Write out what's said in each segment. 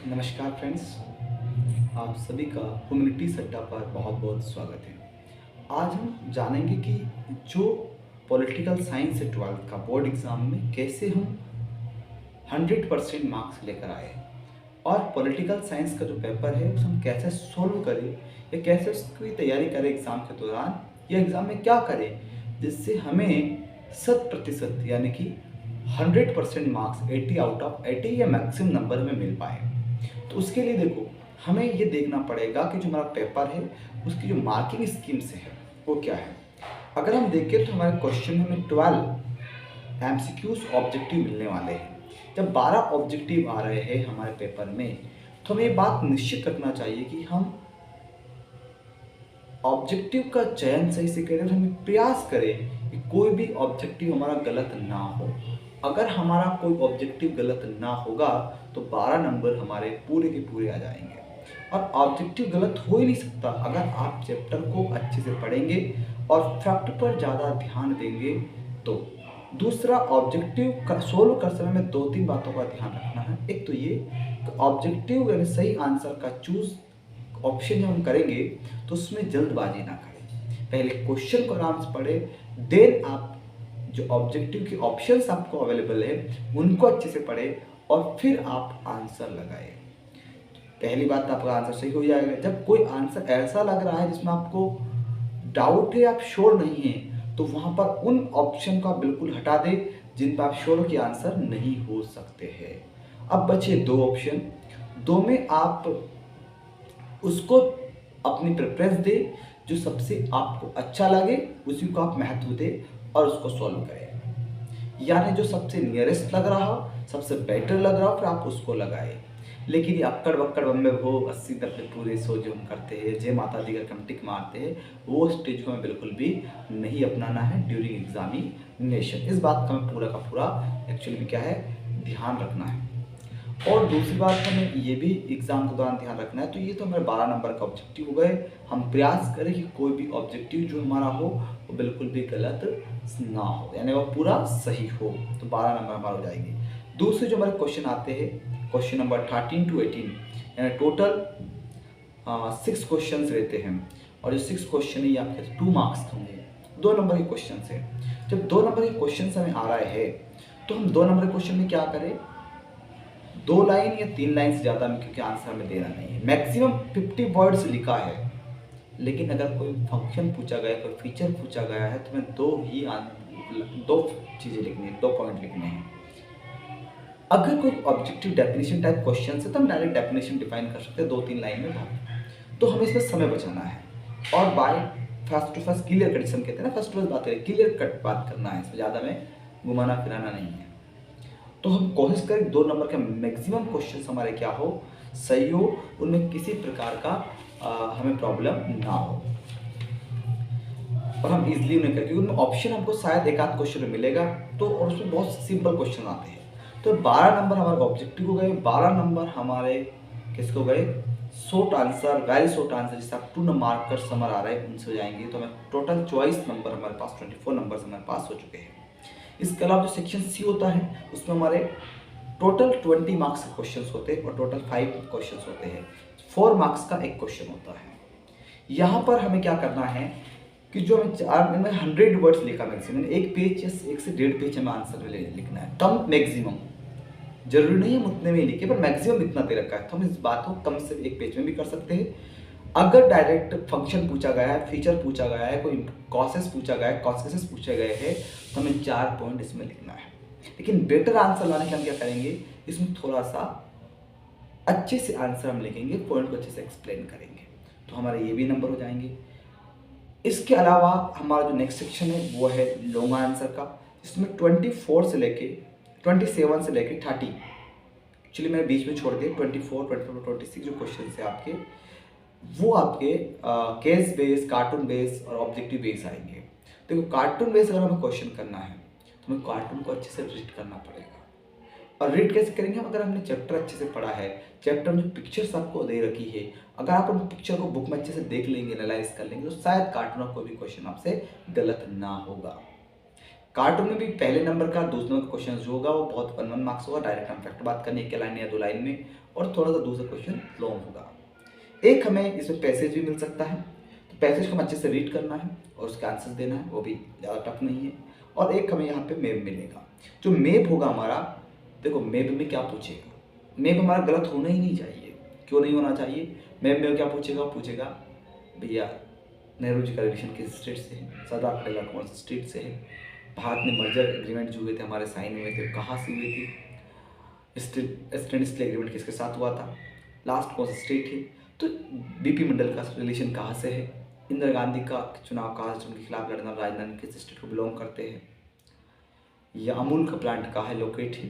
नमस्कार फ्रेंड्स, आप सभी का ह्यूमैनिटीज़ अड्डा पर बहुत बहुत स्वागत है। आज हम जानेंगे कि जो पॉलिटिकल साइंस है 12th का बोर्ड एग्ज़ाम में कैसे हम 100% मार्क्स लेकर आए और पॉलिटिकल साइंस का जो पेपर है उसे हम कैसे सॉल्व करें या कैसे उसकी तैयारी करें एग्ज़ाम के दौरान या एग्ज़ाम में क्या करें जिससे हमें 100% यानी कि 100% मार्क्स 80 आउट ऑफ 80 या मैक्सिमम नंबर में मिल पाए। तो उसके लिए देखो, हमें ये देखना पड़ेगा कि जो हमारा पेपर है उसकी जो मार्किंग स्कीम्स है वो क्या है। अगर हम देखें तो हमारे क्वेश्चन में हमें 12 एमसीक्यूज ऑब्जेक्टिव मिलने वाले हैं। जब 12 ऑब्जेक्टिव आ रहे हैं हमारे पेपर में तो हमें ये बात निश्चित रखना चाहिए कि हम ऑब्जेक्टिव का चयन सही से करें और हमें प्रयास करें कि कोई भी ऑब्जेक्टिव हमारा गलत ना हो। अगर हमारा कोई ऑब्जेक्टिव गलत ना होगा तो 12 नंबर हमारे पूरे के पूरे आ जाएंगे। और ऑब्जेक्टिव गलत हो ही नहीं सकता अगर आप चैप्टर को अच्छे से पढ़ेंगे और फैक्ट पर ज़्यादा ध्यान देंगे तो। दूसरा, ऑब्जेक्टिव का सोल्व कर समय में 2-3 बातों का ध्यान रखना है। एक तो ये कि ऑब्जेक्टिव यानी सही आंसर का चूज ऑप्शन जब हम करेंगे तो उसमें जल्दबाजी ना करें। पहले क्वेश्चन को आराम से पढ़ें, देन आप जो ऑब्जेक्टिव के ऑप्शंस आपको अवेलेबल है उनको अच्छे से पढ़ें और फिर आप आंसर लगाएं। पहली बात, आपका आंसर सही हो जाएगा। जब कोई आंसर ऐसा लग रहा है जिसमें आपको डाउट है, आप श्योर नहीं है, तो वहां पर उन ऑप्शन को आप बिल्कुल हटा दें जिन पर आप श्योर हो कि आंसर नहीं हो सकते हैं। अब बचे 2 ऑप्शन, दो में आप उसको अपनी प्रेफरेंस दे, जो सबसे आपको अच्छा लगे उसी को आप महत्व दे और उसको सॉल्व करें। यानी जो सबसे नियरेस्ट लग रहा हो, सबसे बेटर लग रहा हो, फिर आप उसको लगाए। लेकिन ये अक्कड़ बक्कड़ बम्बे वो 80-90 पूरे सो जो हम करते हैं, जय माता दी करके हम टिक मारते हैं, वो स्टेज को हमें बिल्कुल भी नहीं अपनाना है ड्यूरिंग एग्जामिनेशन। इस बात का हमें पूरा का पूरा एक्चुअली में क्या है, ध्यान रखना है। और दूसरी बात हमें ये भी एग्जाम के दौरान ध्यान रखना है, तो ये तो हमारे 12 नंबर का ऑब्जेक्टिव हो गए। हम प्रयास करें कि कोई भी ऑब्जेक्टिव जो हमारा हो वो बिल्कुल भी गलत ना हो, यानी वो पूरा सही हो, तो 12 नंबर हमारे हो जाएंगे। दूसरे जो हमारे क्वेश्चन आते हैं, क्वेश्चन नंबर 13 to 18, यानी टोटल 6 क्वेश्चन रहते हैं और जो 6 क्वेश्चन है ये आपके 2 मार्क्स होंगे। 2 नंबर के क्वेश्चन है। जब 2 नंबर के क्वेश्चन हमें आ रहे हैं तो हम 2 नंबर के क्वेश्चन में क्या करें, 2 लाइन या 3 लाइन से ज़्यादा में, क्योंकि आंसर हमें देना नहीं है। मैक्सिमम 50 वर्ड्स लिखा है, लेकिन अगर कोई फंक्शन पूछा गया, कोई फीचर पूछा गया है तो हमें 2 चीज़ें लिखनी है, 2 पॉइंट लिखने हैं। अगर कोई ऑब्जेक्टिव डेफिनेशन टाइप क्वेश्चन है तो हम डायरेक्ट डेफिनेशन डिफाइन कर सकते हैं 2-3 लाइन में बहुत, तो हमें इसमें समय बचाना है। और by first to first clear cut कहते हैं ना, फर्स्ट टू फर्स्ट बात करें, क्लियर कट बात करना है, इसमें ज़्यादा में घुमाना फिराना नहीं है। तो हम कोशिश करें 2 नंबर के मैक्सिमम क्वेश्चन हमारे क्या हो, सही हो, उनमें किसी प्रकार का हमें प्रॉब्लम ना हो और हम इजीली उन्हें करें, क्योंकि उनमें ऑप्शन हमको शायद एक आध क्वेश्चन में मिलेगा, तो और उसमें बहुत सिंपल क्वेश्चन आते हैं। तो 12 नंबर हमारे ऑब्जेक्टिव हो गए, 12 नंबर हमारे किसको गए, short answer, very short answer, जिससे आप 2 मार्क कर समर आ रहे हैं उनसे हो जाएंगे। तो हमें टोटल चॉइस नंबर हमारे पास 24 नंबर हमारे पास हो चुके हैं। इसके अलावा जो सेक्शन सी होता है उसमें हमारे टोटल 20 मार्क्स के क्वेश्चंस होते हैं और टोटल 5 क्वेश्चंस होते हैं। 4 मार्क्स का एक क्वेश्चन होता है। यहाँ पर हमें क्या करना है कि जो हमें 100 वर्ड्स लिखा मैक्सिमम, एक पेज या 1 से 1.5 पेज हमें आंसर लिखना है, कम मैक्सिमम, जरूरी नहीं है हम उतने में ही लिखे, पर मैक्सिमम इतना दे रखा है तो हम इस बात को कम से 1 पेज में भी कर सकते हैं। अगर डायरेक्ट फंक्शन पूछा गया है, फीचर पूछा गया है, कोई कॉसेस पूछा गया है, कॉसेस पूछे गए हैं, तो हमें 4 पॉइंट इसमें लिखना है। लेकिन बेटर आंसर लाने के हम क्या करेंगे, इसमें थोड़ा सा अच्छे से आंसर हम लिखेंगे, पॉइंट को अच्छे से एक्सप्लेन करेंगे, तो हमारे ये भी नंबर हो जाएंगे। इसके अलावा हमारा जो नेक्स्ट सेक्शन है वो है लॉन्ग आंसर का, जिसमें 24 से लेके 27 से लेके 30, एक्चुअली मैंने बीच में छोड़ दिया 24, 24, 26 जो क्वेश्चन है आपके, वो आपके केस बेस, कार्टून बेस और ऑब्जेक्टिव बेस आएंगे। देखो, कार्टून बेस अगर हमें क्वेश्चन करना है तो हमें कार्टून को अच्छे से रीड करना पड़ेगा। और रीड कैसे करेंगे, अगर हमने चैप्टर अच्छे से पढ़ा है, चैप्टर में जो पिक्चर्स आपको दे रखी है, अगर आप उन पिक्चर को बुक में अच्छे से देख लेंगे, एनालाइज कर लेंगे, तो शायद कार्टून का कोई भी क्वेश्चन आपसे गलत ना होगा। कार्टून में भी पहले नंबर का दूसरे नंबर का क्वेश्चन जो होगा वो बहुत 1 मार्क्स होगा, डायरेक्ट हम फैक्ट बात करनी है 1 लाइन या 2 लाइन में, और थोड़ा सा दूसरा क्वेश्चन लॉन्ग होगा। एक हमें इसमें पैसेज भी मिल सकता है, तो पैसेज को हमें अच्छे से रीड करना है और उसके आंसर्स देना है, वो भी ज़्यादा टफ नहीं है। और एक हमें यहाँ पे मैप मिलेगा, जो मैप होगा हमारा, देखो मैप में क्या पूछेगा, मैप हमारा गलत होना ही नहीं चाहिए। क्यों नहीं होना चाहिए? मैप में क्या पूछेगा? पूछेगा भैया नेहरू जी का रिलेशन किस स्टेट से है, सरदार पटेल कौन सा स्टेट से है, भारत में मर्जर एग्रीमेंट जो हुए थे हमारे साइन हुए थे कहाँ से हुए थे, स्टैंड एग्रीमेंट किसके साथ हुआ था, लास्ट कौन सा स्टेट है, तो बीपी मंडल का रिलेशन कहाँ से है, इंदिरा गांधी का चुनाव कहाँ से उनके खिलाफ लड़ना, राजधानी किस स्टेट को बिलोंग करते हैं, या अमूल का प्लांट कहाँ है लोकेट है।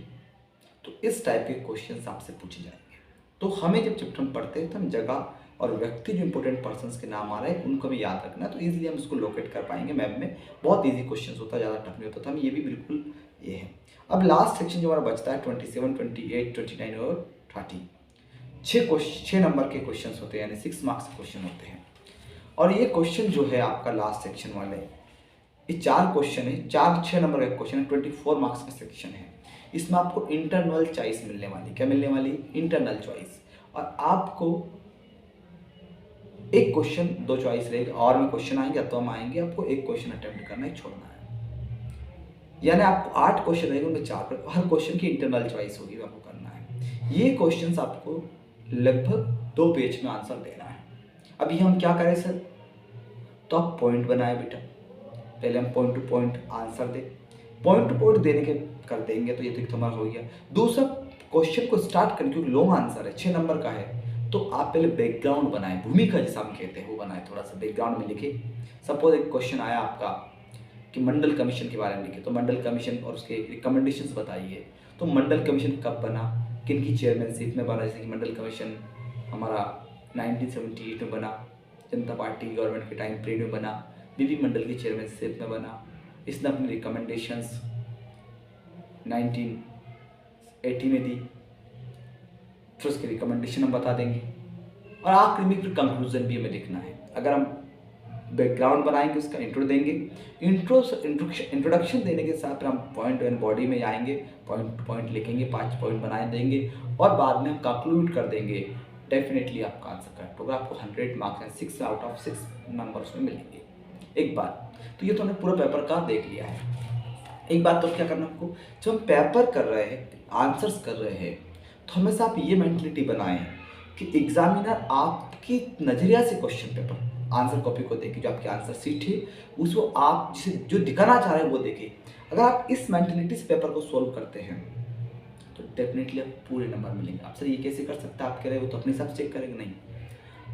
तो इस टाइप के क्वेश्चंस आपसे पूछे जाएंगे। तो हमें जब चैप्टर में पढ़ते हैं तो हम जगह और व्यक्ति जो इंपॉर्टेंट पर्सन्स के नाम आ रहे हैं उनको भी याद रखना, तो इजीली हम उसको लोकेट कर पाएंगे। मैप में बहुत इजी क्वेश्चन होता है, ज़्यादा टफ नहीं होता, तो हम ये भी बिल्कुल ये है। अब लास्ट सेक्शन जो हमारा बचता है 27, 28, 29 और 30, 6 नंबर के क्वेश्चन होते हैं, यानी 6 मार्क्स के क्वेश्चन होते हैं। और ये क्वेश्चन जो है आपका लास्ट सेक्शन वाले, ये 4 क्वेश्चन है, 6 नंबर का क्वेश्चन है, 24 मार्क्स का सेक्शन है। इसमें आपको इंटरनल चॉइस मिलने वाली, क्या मिलने वाली? Internal choice. और आपको एक क्वेश्चन 2 चॉइस रहेगी, और में क्वेश्चन आएंगे तो हम आएंगे, आपको एक क्वेश्चन अटेम्प्ट करना है, छोड़ना है। यानी आपको 8 क्वेश्चन रहेंगे, उनमें 4 पर हर क्वेश्चन की इंटरनल चॉइस होगी, आपको करना है। ये क्वेश्चन आपको लगभग 2 पेज में आंसर देना है। अभी हम क्या करें सर? तो आप पॉइंट बनाए बेटा, पहले हम पॉइंट टू पॉइंट आंसर दें, पॉइंट टू पॉइंट देने के कर देंगे तो ये तो हमारा हो गया। दूसरा क्वेश्चन को स्टार्ट करके, क्योंकि लॉन्ग आंसर है 6 नंबर का है, तो आप पहले बैकग्राउंड बनाए, भूमिका जिसे हम कहते हैं वो बनाए, थोड़ा सा बैकग्राउंड में लिखे। सपोज एक क्वेश्चन आया आपका कि मंडल कमीशन के बारे में लिखे, तो मंडल कमीशन और उसके रिकमेंडेशंस बताइए। तो मंडल कमीशन कब बना, किन की चेयरमैनशिप में बना, जैसे कि मंडल कमीशन हमारा 1978 में बना, जनता पार्टी गवर्नमेंट के टाइम पीरियड में बना, बीबी मंडल की चेयरमैनशिप में बना, इसने अपनी रिकमेंडेशंस 1980 में दी, फिर उसके रिकमेंडेशन हम बता देंगे, और आखिर में फिर कंक्लूजन भी हमें लिखना है। अगर हम बैकग्राउंड बनाएंगे, उसका इंट्रो देंगे, इंट्रोडक्शन देने के साथ फिर हम पॉइंट एंड बॉडी में आएंगे, पॉइंट लिखेंगे, 5 पॉइंट बनाए देंगे, और बाद में हम कंक्लूड कर देंगे। डेफिनेटली आपका आंसर करेक्ट होगा, आपको 100 marks and 6 out of 6 numbers में मिलेंगे। एक बात तो ये तो हमने पूरा पेपर का देख लिया है। एक बात तो क्या करना आपको, जब हम पेपर कर रहे हैं, आंसर्स कर रहे हैं, तो हमेशा आप ये मेंटलिटी बनाएं कि एग्जामिनर आपकी नज़रिया से क्वेश्चन पेपर आंसर कॉपी को देखे, जो आपकी आंसर सीट है उसको आप जिसे जो दिखाना चाह रहे हैं वो देखे। अगर आप इस मेंटलिटी से पेपर को सोल्व करते हैं तो डेफिनेटली आप पूरे नंबर मिलेंगे। आप सर ये कैसे कर सकते हैं, आप कह रहे हो तो अपने हिसाब से चेक करेंगे, नहीं।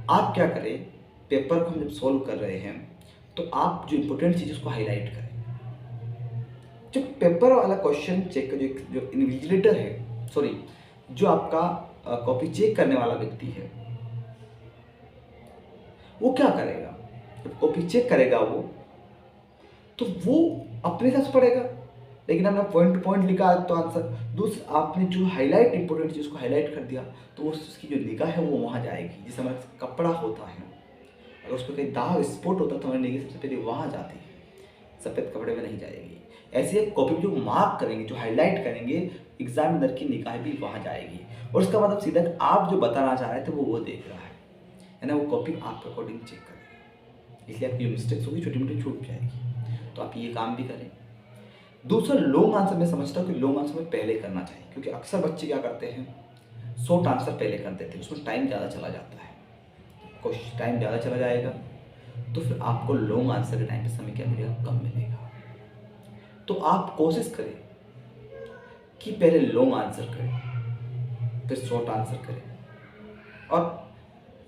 आप क्या करें, पेपर को हम जब सोल्व कर रहे हैं तो आप जो इंपॉर्टेंट चीज़ उसको हाईलाइट करें। जो पेपर वाला क्वेश्चन चेक जो इन्विजिलेटर है, सॉरी जो आपका कॉपी चेक करने वाला व्यक्ति है, वो क्या करेगा, जब कॉपी चेक करेगा वो अपने हिसाब से पढ़ेगा, लेकिन हमने पॉइंट टू पॉइंट लिखा तो आंसर, दूसरा आपने जो हाईलाइट इंपॉर्टेंट चीज़ को हाईलाइट कर दिया तो उसकी जो निगाह है वो वहाँ जाएगी। जैसे हमारा कपड़ा होता है, अगर उस पर कहीं दाग स्पॉट होता है तो हमारी निगाह सबसे पहले वहाँ जाती है, सफ़ेद कपड़े में नहीं जाएगी। ऐसे कॉपी जो मार्क करेंगे, जो हाईलाइट करेंगे, एग्जामिनर की निगाह भी वहाँ जाएगी, और उसका मतलब सीधा आप जो बताना चाह रहे थे वो देख रहा है ना, वो कॉपी आपके अकॉर्डिंग चेक करेगा। इसलिए आपकी जो मिस्टेक्स होगी छोटी मोटी छूट जाएगी। तो आप ये काम भी करें। दूसरा लॉन्ग आंसर, मैं समझता हूँ कि लॉन्ग आंसर में पहले करना चाहिए, क्योंकि अक्सर बच्चे क्या करते हैं, शॉर्ट आंसर पहले कर देते हैं, उसमें टाइम ज़्यादा चला जाता है, कुछ टाइम ज़्यादा चला जाएगा तो फिर आपको लॉन्ग आंसर के टाइम पे समय क्या मिलेगा, कम मिलेगा। तो आप कोशिश करें कि पहले लॉन्ग आंसर करें, फिर शॉर्ट आंसर करें, और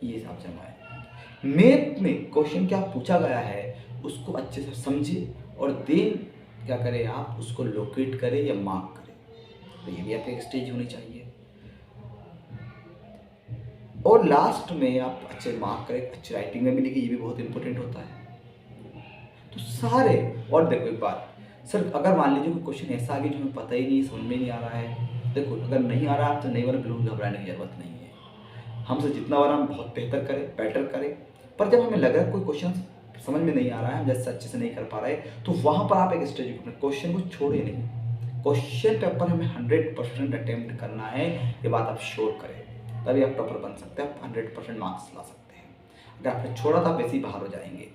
ये हिसाब से हमारे मैथ में क्वेश्चन क्या पूछा गया है उसको अच्छे से समझे, और देन क्या करें, आप उसको लोकेट करें या मार्क करें। तो ये भी आपकी एक स्टेज होनी चाहिए। और लास्ट में आप अच्छे मार्क करें, अच्छी राइटिंग में भी लिखिए, ये भी बहुत इंपॉर्टेंट होता है। तो सारे, और देखो एक बात सर, अगर मान लीजिए कोई क्वेश्चन ऐसा आ गया जो हमें पता ही नहीं, समझ में नहीं आ रहा है, देखो अगर नहीं आ रहा है तो नहीं वाला बिल्कुल घबराने की जरूरत नहीं है। हमसे जितना बार हम बहुत बेहतर करें, पर जब हमें लग रहा है कोई क्वेश्चन समझ में नहीं आ रहा है, हम जैसे अच्छे से नहीं कर पा रहे, तो वहाँ पर आप एक स्ट्रेटजी अपने क्वेश्चन को छोड़े नहीं। क्वेश्चन पेपर हमें 100% अटेम्प्ट करना है, ये बात आप श्योर करें, तभी आप टॉपर बन सकते हैं, आप 100% मार्क्स ला सकते हैं। अगर आपने छोड़ा तो आप वैसे ही बाहर हो जाएंगे।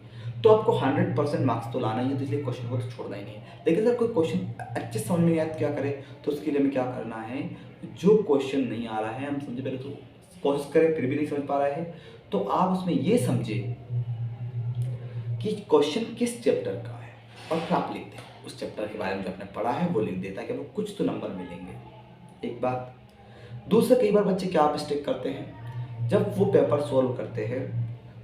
तो आपको 100% मार्क्स तो लाना ही है, तो इसलिए क्वेश्चन को तो छोड़ना ही नहीं है। लेकिन अगर कोई क्वेश्चन अच्छे से समझ में नहीं आया तो क्या करें, तो उसके लिए हमें क्या करना है, जो क्वेश्चन नहीं आ रहा है, हम समझे पहले तो कोशिश करें, फिर भी नहीं समझ पा रहा है तो आप उसमें ये समझे कि क्वेश्चन किस चैप्टर का है, और फिर आप लिख दें उस चैप्टर के बारे में जो आपने पढ़ा है वो लिख देता है कि आपको कुछ तो नंबर मिलेंगे। एक बात। दूसरा, कई बार बच्चे क्या मिस्टेक करते हैं, जब वो पेपर सॉल्व करते हैं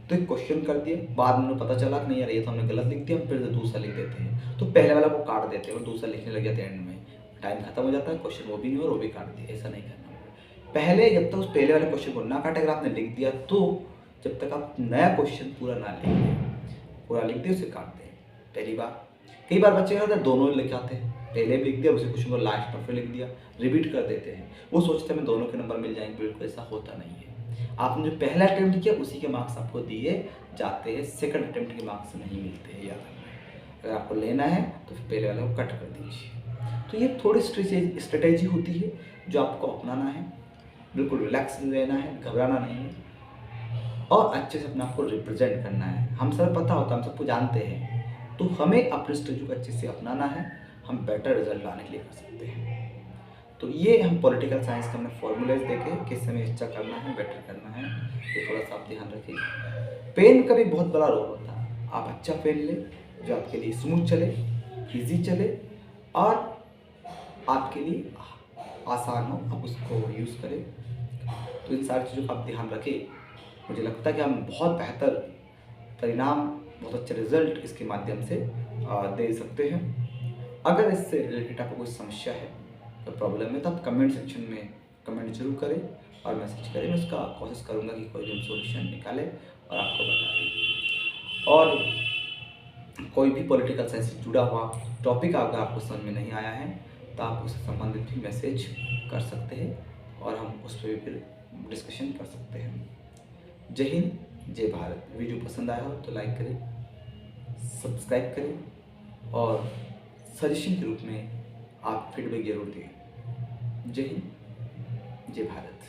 तो एक क्वेश्चन कर दिया, बाद में पता चला कि नहीं यार ये तो हमने गलत लिख दिया, हम फिर से दूसरा लिख देते हैं, तो पहले वाला को काट देते हैं और दूसरा लिखने लग जाते हैं। एंड में टाइम खत्म हो जाता है, क्वेश्चन वो भी नहीं और वो भी काट दिया। ऐसा नहीं करना। पहले जब तक उस पहले वाले क्वेश्चन को ना काटे, अगर आपने लिख दिया तो जब तक आप नया क्वेश्चन पूरा ना लिख दें, पूरा लिख दे उसे काट दें। पहली बार। कई बार बच्चे करते हैं दोनों लिख आते हैं, पहले भी लिख दिया, उसी क्वेश्चन को लास्ट में फिर लिख दिया, रिपीट कर देते हैं। वो सोचते हैं मैं दोनों के नंबर मिल जाएंगे, बिल्कुल ऐसा होता नहीं है। आपने जो पहला अटेम्प्ट किया उसी के मार्क्स आपको दिए जाते हैं, सेकंड अटेम्प्ट के मार्क्स नहीं मिलते हैं, याद रखना। अगर आपको लेना है तो फिर पहले वाले को कट कर दीजिए। तो ये थोड़ी स्ट्रेटेजी होती है जो आपको अपनाना है, बिल्कुल रिलैक्स रहना है, घबराना नहीं है, और अच्छे से अपने आप को रिप्रेजेंट करना है। हम सब पता होता है, हम सबको जानते हैं, तो हमें अपने स्ट्रेटजी को अच्छे से अपनाना है, हम बेटर रिजल्ट लाने के लिए कर सकते हैं। तो ये हम पॉलिटिकल साइंस के हमने फॉर्मूलाज देखे, किस समय अच्छा करना है, बेटर करना है, ये थोड़ा सा आप ध्यान रखिए। पेन का भी बहुत बड़ा रोल होता है। आप अच्छा पेन लें जो आपके लिए स्मूथ चले, ईजी चले और आपके लिए आसान हो, आप उसको यूज़ करें। तो इन सारी चीज़ों का आप ध्यान रखें। मुझे लगता है कि हम बहुत बेहतर परिणाम, बहुत अच्छे रिजल्ट इसके माध्यम से दे सकते हैं। अगर इससे रिलेटेड आपको कोई समस्या है, कोई प्रॉब्लम है, तो आप कमेंट सेक्शन में कमेंट जरूर करें और मैसेज करें। मैं उसका कोशिश करूँगा कि कोई भी सॉल्यूशन निकाले और आपको बताएं। और कोई भी पॉलिटिकल साइंस से जुड़ा हुआ टॉपिक अगर आपको समझ में नहीं आया है तो आप उससे संबंधित भी मैसेज कर सकते हैं और हम उस पर भी फिर डिस्कशन कर सकते हैं। जय हिंद, जय भारत। वीडियो पसंद आया हो तो लाइक करें, सब्सक्राइब करें और सजेशन के रूप में आप फीडबैक जरूर दें। जय हिंद, जय भारत।